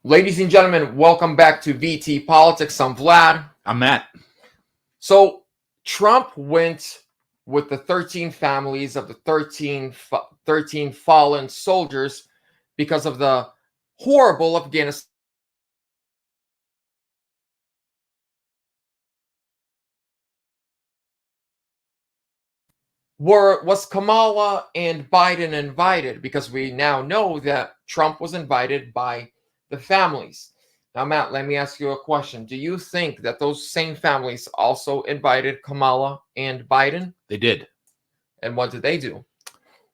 Ladies and gentlemen, welcome back to VT Politics. I'm Vlad. I'm Matt. So Trump went with the 13 families of the 13 fallen soldiers because of the horrible Afghanistan. Was Kamala and Biden invited? Because we now know that Trump was invited by the families. Now, Matt, let me ask you a question. Do you think that those same families also invited Kamala and Biden? They did. And what did they do?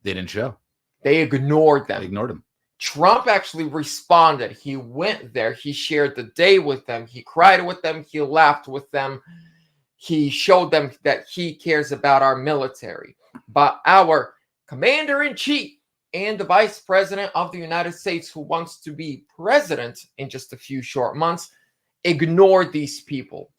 They didn't show. They ignored them. They ignored them. Trump actually responded. He went there. He shared the day with them. He cried with them. He laughed with them. He showed them that he cares about our military. But our commander-in-chief and the vice president of the United States, who wants to be president in just a few short months, ignored these people.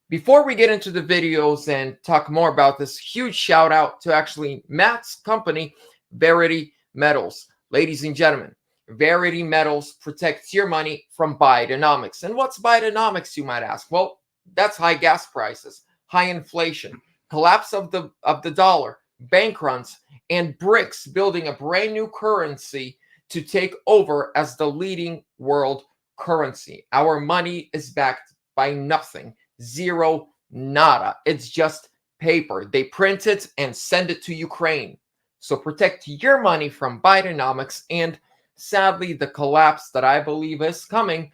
Before we get into the videos and talk more about this, huge shout out to actually Matt's company, VERITY METALS. Ladies and gentlemen, VERITY METALS protects your money from Bidenomics. And what's Bidenomics, you might ask? Well, that's high gas prices, high inflation, collapse of the dollar, bank runs, and BRICS building a brand new currency to take over as the leading world currency. Our money is backed by nothing, zero, nada. It's just paper. They print it and send it to Ukraine. So protect your money from Bidenomics and, sadly, the collapse that I believe is coming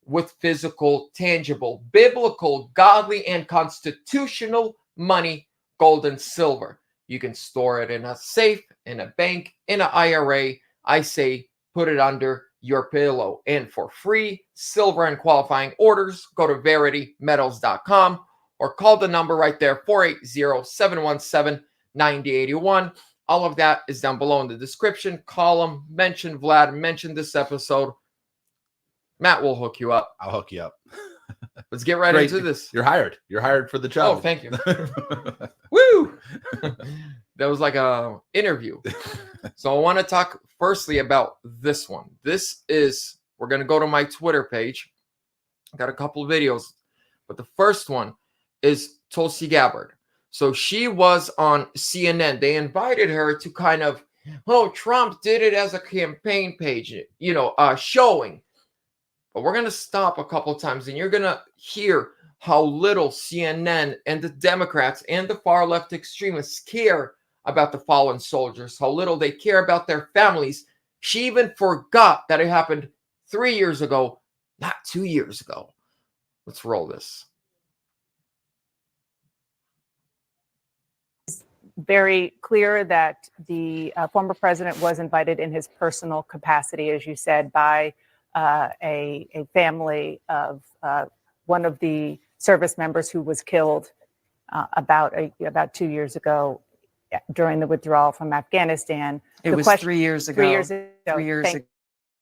with physical, tangible, biblical, godly, and constitutional money, gold and silver. You can store it in a safe, in a bank, in an IRA. I say put it under your pillow. And for free silver and qualifying orders, go to veritymetals.com or call the number right there, 480-717-9081. All of that is down below in the description. Call them, mention Vlad, mention this episode. Matt will hook you up. I'll hook you up. Let's get right into this. You're hired. You're hired for the job. Oh, thank you. Woo! That was like a interview. So I want to talk firstly about this one. We're going to go to my Twitter page. Got a couple of videos, but the first one is Tulsi Gabbard. So she was on CNN. They invited her to kind of, Trump did it as a campaign page, showing. But we're going to stop a couple times and you're going to hear how little CNN and the Democrats and the far left extremists care about the fallen soldiers, how little they care about their families. She even forgot that it happened 3 years ago, not 2 years ago. Let's roll this. Very clear that the former president was invited in his personal capacity, as you said, by a family of one of the service members who was killed about 2 years ago during the withdrawal from Afghanistan. It was 3 years ago. 3 years ago. 3 years ago,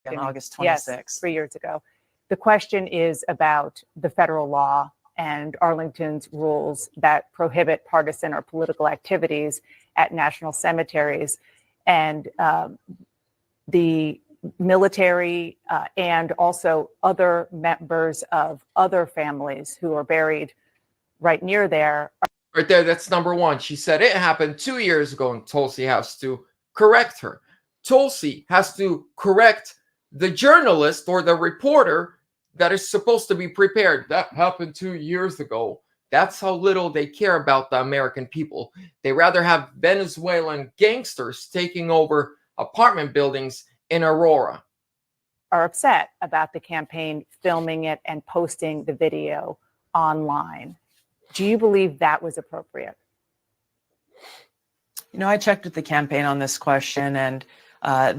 on August 26th. Yes, 3 years ago. The question is about the federal law and Arlington's rules that prohibit partisan or political activities at national cemeteries. And the military and also other members of other families who are buried right near there. Right there, that's number one. She said it happened 2 years ago, and Tulsi has to correct her. Tulsi has to correct the journalist or the reporter that is supposed to be prepared. That happened 2 years ago. That's how little they care about the American people. They rather have Venezuelan gangsters taking over apartment buildings in Aurora. Are upset about the campaign filming it and posting the video online. Do you believe that was appropriate? I checked with the campaign on this question, and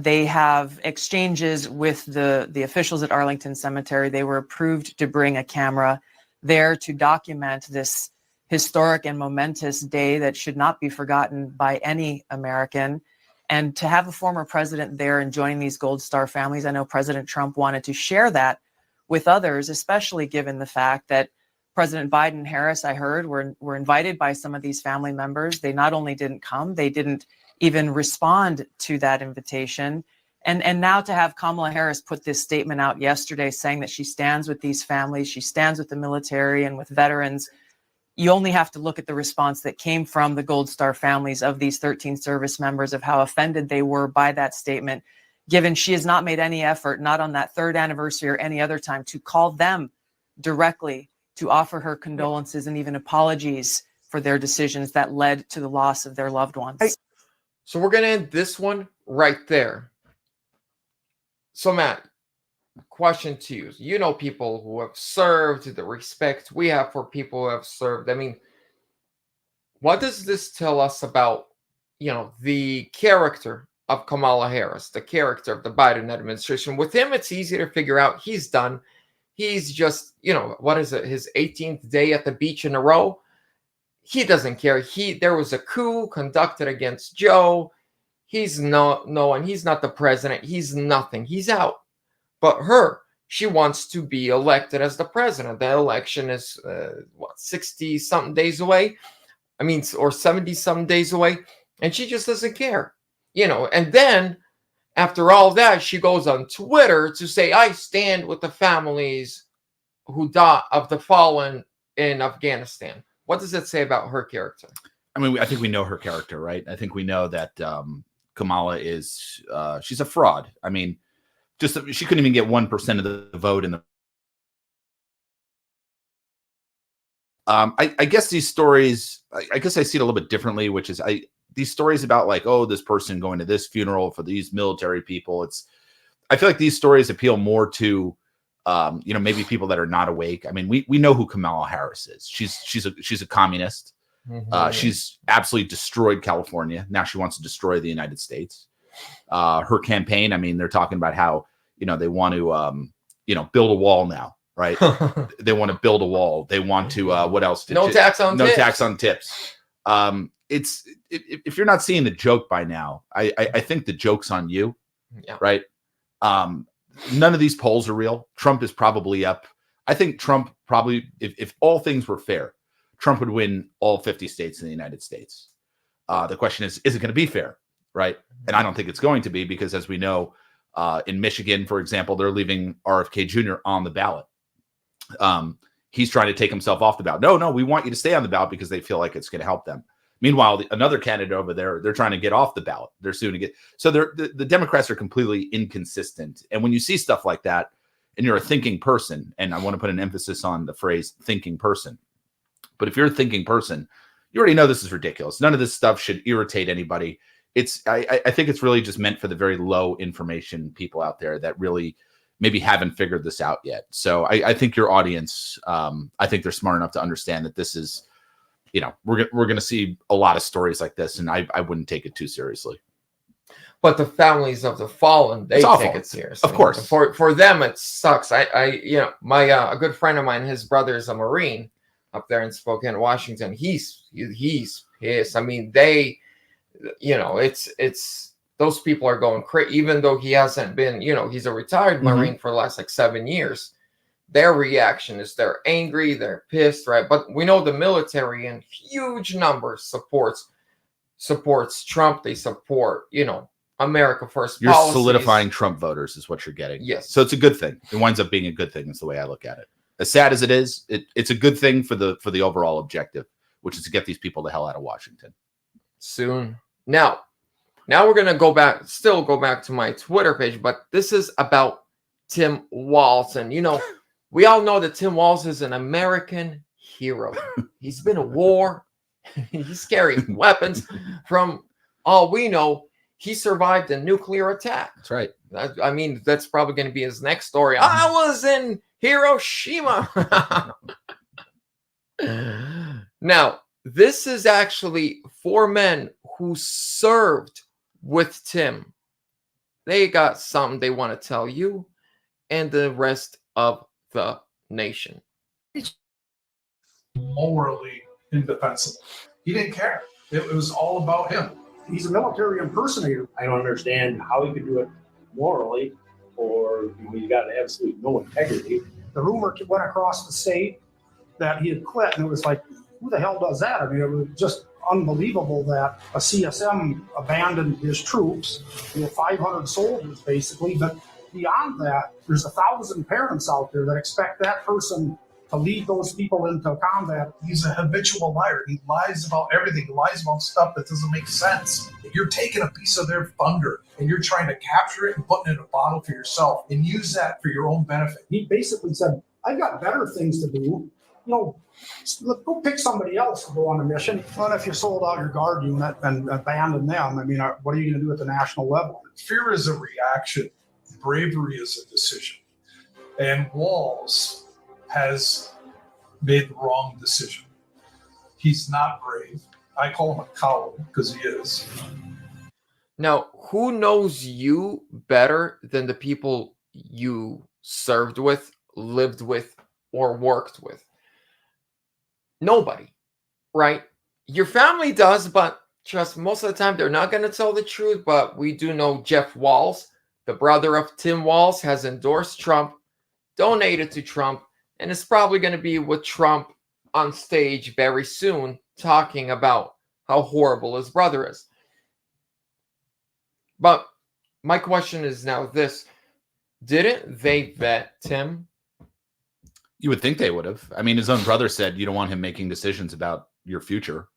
they have exchanges with the officials at Arlington Cemetery. They were approved to bring a camera there to document this historic and momentous day that should not be forgotten by any American. And to have a former president there and joining these Gold Star families, I know President Trump wanted to share that with others, especially given the fact that President Biden and Harris, I heard, were invited by some of these family members. They not only didn't come, they didn't even respond to that invitation. And now to have Kamala Harris put this statement out yesterday saying that she stands with these families, she stands with the military and with veterans, you only have to look at the response that came from the Gold Star families of these 13 service members, of how offended they were by that statement, given she has not made any effort, not on that 3rd anniversary or any other time, to call them directly to offer her condolences and even apologies for their decisions that led to the loss of their loved ones. So we're going to end this one right there. So Matt, question to you. You know people who have served, the respect we have for people who have served. I mean, what does this tell us about, the character of Kamala Harris, the character of the Biden administration? With him, it's easy to figure out he's done. He's just, what is it, his 18th day at the beach in a row? He doesn't care. There was a coup conducted against Joe. He's he's not the president. He's nothing. He's out. But she wants to be elected as the president. The election is 60-something days away. Or 70-something days away. And she just doesn't care. And then after all that, she goes on Twitter to say, I stand with the families who died of the fallen in Afghanistan. What does that say about her character? I think we know her character, right? I think we know that Kamala is, she's a fraud. She couldn't even get 1% of the vote in the. I guess these stories, I guess I see it a little bit differently, which is these stories about like, oh, this person going to this funeral for these military people. I feel like these stories appeal more to, maybe people that are not awake. We know who Kamala Harris is. She's a communist. Mm-hmm. She's absolutely destroyed California. Now she wants to destroy the United States. Her campaign, they're talking about how, they want to, build a wall now, right? They want to build a wall. They want to, what else? No tax on tips. If you're not seeing the joke by now, I think the joke's on you, right? None of these polls are real. Trump is probably up. I think Trump probably, if all things were fair, Trump would win all 50 states in the United States. The question is it going to be fair, right? And I don't think it's going to be, because as we know, in Michigan, for example, they're leaving RFK Jr. on the ballot. He's trying to take himself off the ballot. No, we want you to stay on the ballot because they feel like it's going to help them. Meanwhile, another candidate over there, they're trying to get off the ballot. They're soon to get. So the Democrats are completely inconsistent. And when you see stuff like that, and you're a thinking person, and I want to put an emphasis on the phrase thinking person, but if you're a thinking person, you already know this is ridiculous. None of this stuff should irritate anybody. I think it's really just meant for the very low information people out there that really maybe haven't figured this out yet. So I think your audience, I think they're smart enough to understand that this is, we're going to see a lot of stories like this, and I wouldn't take it too seriously. But the families of the fallen, they take it seriously. Of course. For them, it sucks. A good friend of mine, his brother is a Marine up there in Spokane, Washington. He's pissed. It's those people are going crazy, even though he hasn't been, he's a retired Marine for the last 7 years. Their reaction is they're angry, they're pissed, right? But we know the military in huge numbers supports Trump. They support, America first. You're policies. solidifying Trump voters is what you're getting. Yes. So it's a good thing. It winds up being a good thing. Is the way I look at it. As sad as it is, it's a good thing for the overall objective, which is to get these people the hell out of Washington. Soon. Now we're going to go back to my Twitter page, but this is about Tim Walz. And, we all know that Tim Walz is an American hero. He's been in war. He's carrying weapons. From all we know, he survived a nuclear attack. That's right. That's probably going to be his next story. I was in Hiroshima. Now, this is actually 4 men who served with Tim. They got something they want to tell you and the rest of the nation. Morally indefensible. He didn't care. It was all about him. He's a military impersonator. I don't understand how he could do it morally, or he's got absolutely no integrity. The rumor went across the state that he had quit, and it was like, who the hell does that? It was just unbelievable that a CSM abandoned his troops, 500 soldiers basically, but beyond that, there's 1,000 parents out there that expect that person to lead those people into combat. He's a habitual liar. He lies about everything. He lies about stuff that doesn't make sense. You're taking a piece of their thunder and you're trying to capture it and put it in a bottle for yourself and use that for your own benefit. He basically said, I've got better things to do. Go pick somebody else to go on a mission. What if you sold out your guard unit and abandoned them? I mean, what are you going to do at the national level? Fear is a reaction. Bravery is a decision. And Walls has made the wrong decision. He's not brave. I call him a coward because he is. Now, who knows you better than the people you served with, lived with, or worked with? Nobody, right? Your family does, but trust me, most of the time they're not going to tell the truth. But we do know Jeff Walls, the brother of Tim Walls, has endorsed Trump, donated to Trump, and is probably going to be with Trump on stage very soon talking about how horrible his brother is. But my question is now this: didn't they vet Tim? You would think they would have. I mean, his own brother said you don't want him making decisions about your future.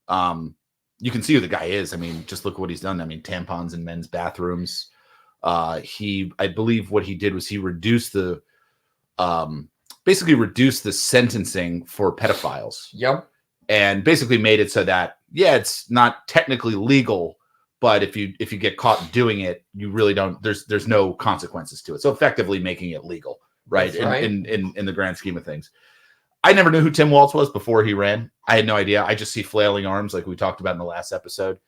You can see who the guy is. I mean, just look what he's done. I mean, tampons in men's bathrooms. I believe what he did was he reduced the, basically reduced the sentencing for pedophiles. Yep. And basically made it so that, yeah, it's not technically legal, but if you get caught doing it, you really don't, there's no consequences to it. So effectively making it legal. Right. In the grand scheme of things. I never knew who Tim Walz was before he ran. I had no idea. I just see flailing arms like we talked about in the last episode.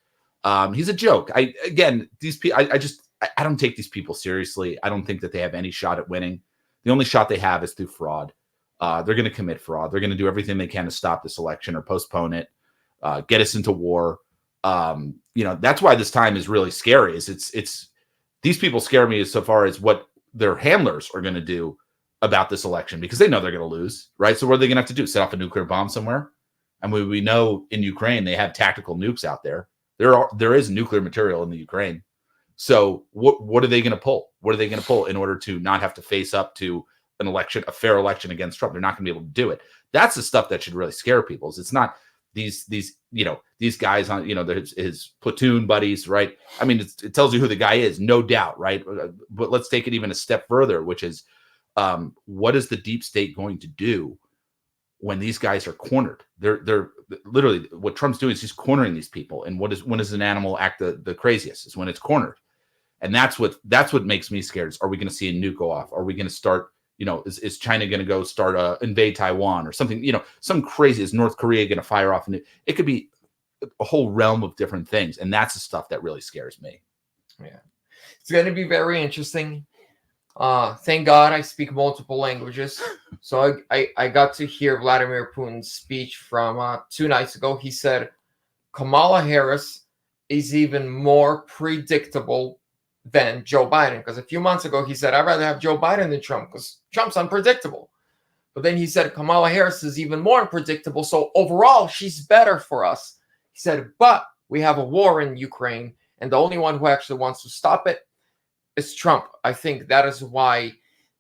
He's a joke. These people, I don't take these people seriously. I don't think that they have any shot at winning. The only shot they have is through fraud. They're going to commit fraud. They're going to do everything they can to stop this election or postpone it, get us into war. That's why this time is really scary. It's these people scare me as so far as what their handlers are going to do about this election, because they know they're going to lose, right? So what are they going to have to do? Set off a nuclear bomb somewhere? And we know in Ukraine, they have tactical nukes out there. There is nuclear material in the Ukraine. So what are they going to pull? What are they going to pull in order to not have to face up to an election, a fair election against Trump? They're not going to be able to do it. That's the stuff that should really scare people. It's not these guys on, his platoon buddies, right? I mean, it tells you who the guy is, no doubt, right? But let's take it even a step further, which is, what is the deep state going to do when these guys are cornered? They're literally, what Trump's doing is he's cornering these people. And when does an animal act the craziest? Is when it's cornered. And that's what makes me scared. Are we going to see a nuke go off? Are we going to start, is China going to go start invade Taiwan or something, some crazy? Is North Korea going to fire off a nuke? It could be a whole realm of different things. And that's the stuff that really scares me. Yeah. It's going to be very interesting. Thank God I speak multiple languages. So I got to hear Vladimir Putin's speech from 2 nights ago. He said Kamala Harris is even more predictable than Joe Biden. Because a few months ago, he said, I'd rather have Joe Biden than Trump because Trump's unpredictable. But then he said Kamala Harris is even more unpredictable. So overall, she's better for us. He said, but we have a war in Ukraine, and the only one who actually wants to stop it is Trump. I think that is why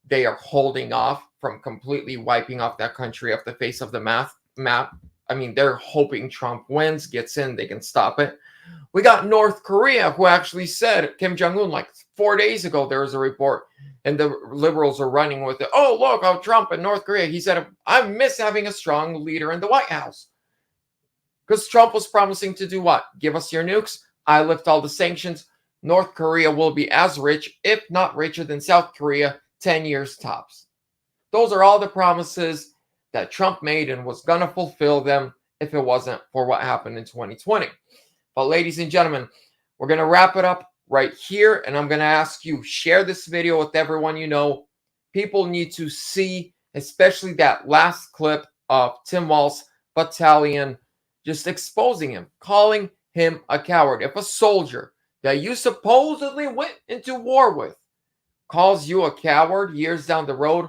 they are holding off from completely wiping off that country off the face of the map. I mean, they're hoping Trump wins, gets in, they can stop it. We got North Korea, who actually said, Kim Jong-un, like 4 days ago, there was a report, and the liberals are running with it. Oh, look how Trump in North Korea. He said, I miss having a strong leader in the White House. Because Trump was promising to do what? Give us your nukes. I lift all the sanctions. North Korea will be as rich, if not richer than South Korea, 10 years tops. Those are all the promises that Trump made and was going to fulfill them if it wasn't for what happened in 2020. But ladies and gentlemen, we're going to wrap it up right here. And I'm going to ask you, share this video with everyone you know. People need to see, especially that last clip of Tim Walz battalion just exposing him, calling him a coward. If a soldier that you supposedly went into war with calls you a coward years down the road,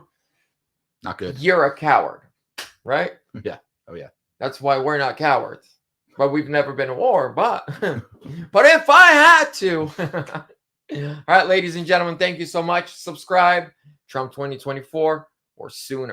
not good. You're a coward, right? Yeah. Oh, yeah. That's why we're not cowards. but we've never been at war. But but if I had to. All right, ladies and gentlemen, thank you so much. Subscribe. Trump 2024 or sooner.